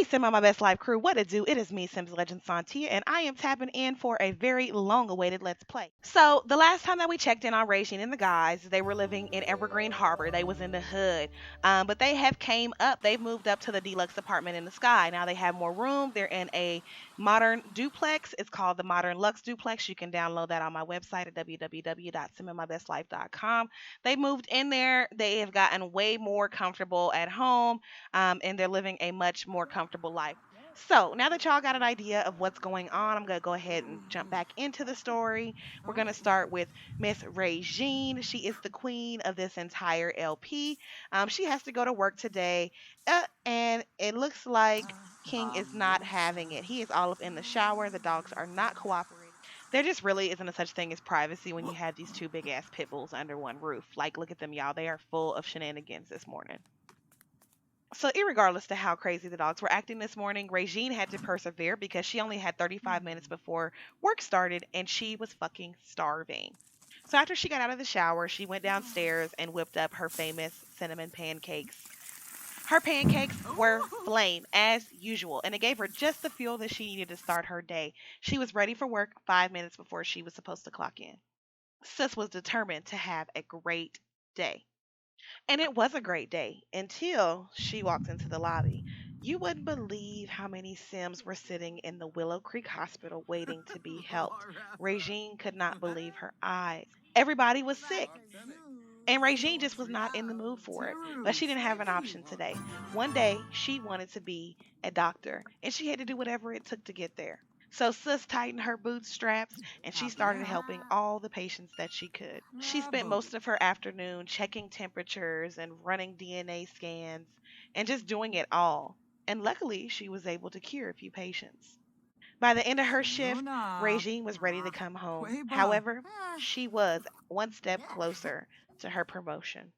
Sim on My Best Life crew, what it do? It is me, Sims Legend Santia, and I am tapping in for a very long awaited Let's Play. So, the last time that we checked in on Regine and the guys, they were living in Evergreen Harbor. They was in the hood. But they have came up, they've moved up to the deluxe apartment in the sky. Now they have more room. They're in a modern duplex. It's called the Modern Lux Duplex. You can download that on my website at www.simonmybestlife.com. They moved in there. They have gotten way more comfortable at home, and they're living a much more comfortable life. So now that y'all got an idea of what's going on, I'm gonna go ahead and jump back into the story. We're gonna start with Miss Regine. She is the queen of this entire LP. She has to go to work today, and it looks like King is not having it. He is all up in the shower. The dogs are not cooperating. There just really isn't a such thing as privacy when you have these two big ass pit bulls under one roof. Like, look at them, y'all. They are full of shenanigans this morning. So, irregardless to how crazy the dogs were acting this morning, Regine had to persevere because she only had 35 minutes before work started and she was fucking starving. So, after she got out of the shower, she went downstairs and whipped up her famous cinnamon pancakes. Her pancakes were flame as usual, and it gave her just the fuel that she needed to start her day. She was ready for work 5 minutes before she was supposed to clock in. Sis was determined to have a great day. And it was a great day until she walked into the lobby. You wouldn't believe how many Sims were sitting in the Willow Creek Hospital waiting to be helped. Regine could not believe her eyes. Everybody was sick, and Regine just was not in the mood for it. But she didn't have an option today. One day, she wanted to be a doctor, and she had to do whatever it took to get there. So Sis tightened her bootstraps and she started helping all the patients that she could. She spent most of her afternoon checking temperatures and running DNA scans and just doing it all. And luckily, she was able to cure a few patients. By the end of her shift, Regine was ready to come home. However, she was one step closer to her promotion.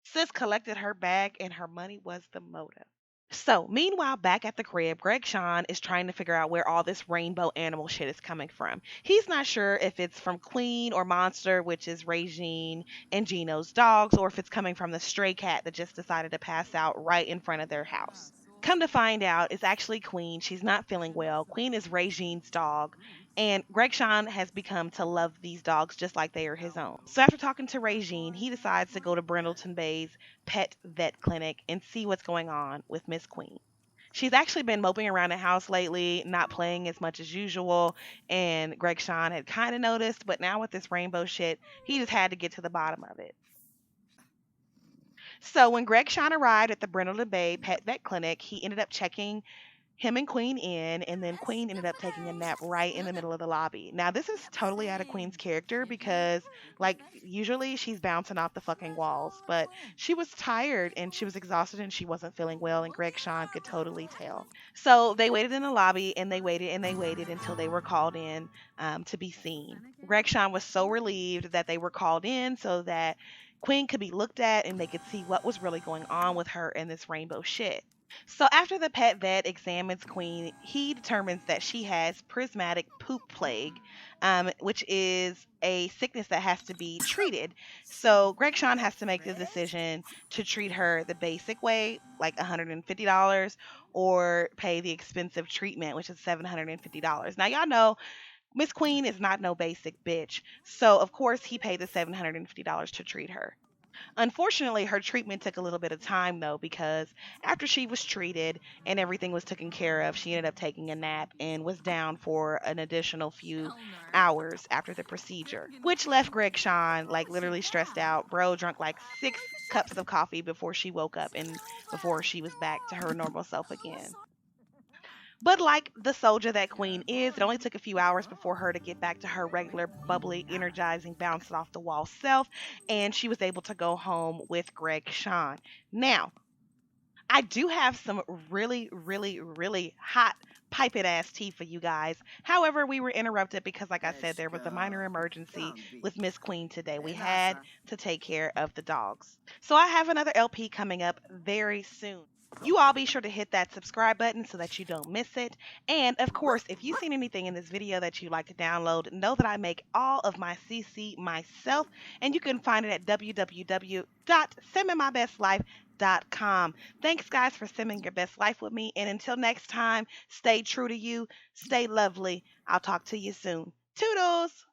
Sis collected her bag and her money was the motive. So, meanwhile, back at the crib, Greg Sean is trying to figure out where all this rainbow animal shit is coming from. He's not sure if it's from Queen or Monster, which is Regine and Gino's dogs, or if it's coming from the stray cat that just decided to pass out right in front of their house. Come to find out, it's actually Queen. She's not feeling well. Queen is Regine's dog, and Greg Sean has become to love these dogs just like they are his own. So after talking to Regine, he decides to go to Brindleton Bay's pet vet clinic and see what's going on with Miss Queen. She's actually been moping around the house lately, not playing as much as usual, and Greg Sean had kind of noticed, but now with this rainbow shit, he just had to get to the bottom of it. So when Greg Sean arrived at the Brindleton Bay Pet Vet Clinic, he ended up checking him and Queen in, and then Queen ended up taking a nap right in the middle of the lobby. Now, this is totally out of Queen's character because, like, usually she's bouncing off the fucking walls, but she was tired and she was exhausted and she wasn't feeling well, and Greg Sean could totally tell. So they waited in the lobby and they waited and they waited until they were called in to be seen. Greg Sean was so relieved that they were called in so that Queen could be looked at and they could see what was really going on with her and this rainbow shit. So after the pet vet examines Queen, he determines that she has prismatic poop plague, which is a sickness that has to be treated. So Greg Sean has to make the decision to treat her the basic way, like $150, or pay the expensive treatment, which is $750. Now y'all know Miss Queen is not no basic bitch, so of course he paid the $750 to treat her. Unfortunately, her treatment took a little bit of time though, because after she was treated and everything was taken care of, she ended up taking a nap and was down for an additional few hours after the procedure, which left Greg Sean like literally stressed out. Bro drank like 6 cups of coffee before she woke up and before she was back to her normal self again. But like the soldier that Queen is, it only took a few hours before her to get back to her regular, bubbly, energizing, bouncing off the wall self, and she was able to go home with Greg Sean. Now, I do have some really, really, really hot piping ass tea for you guys. However, we were interrupted because, like I said, there was a minor emergency with Miss Queen today. We had to take care of the dogs. So I have another LP coming up very soon. You all be sure to hit that subscribe button so that you don't miss it. And of course, if you've seen anything in this video that you'd like to download, know that I make all of my CC myself, and you can find it at www.simmingmybestlife.com. Thanks, guys, for simming your best life with me. And until next time, stay true to you, stay lovely. I'll talk to you soon. Toodles!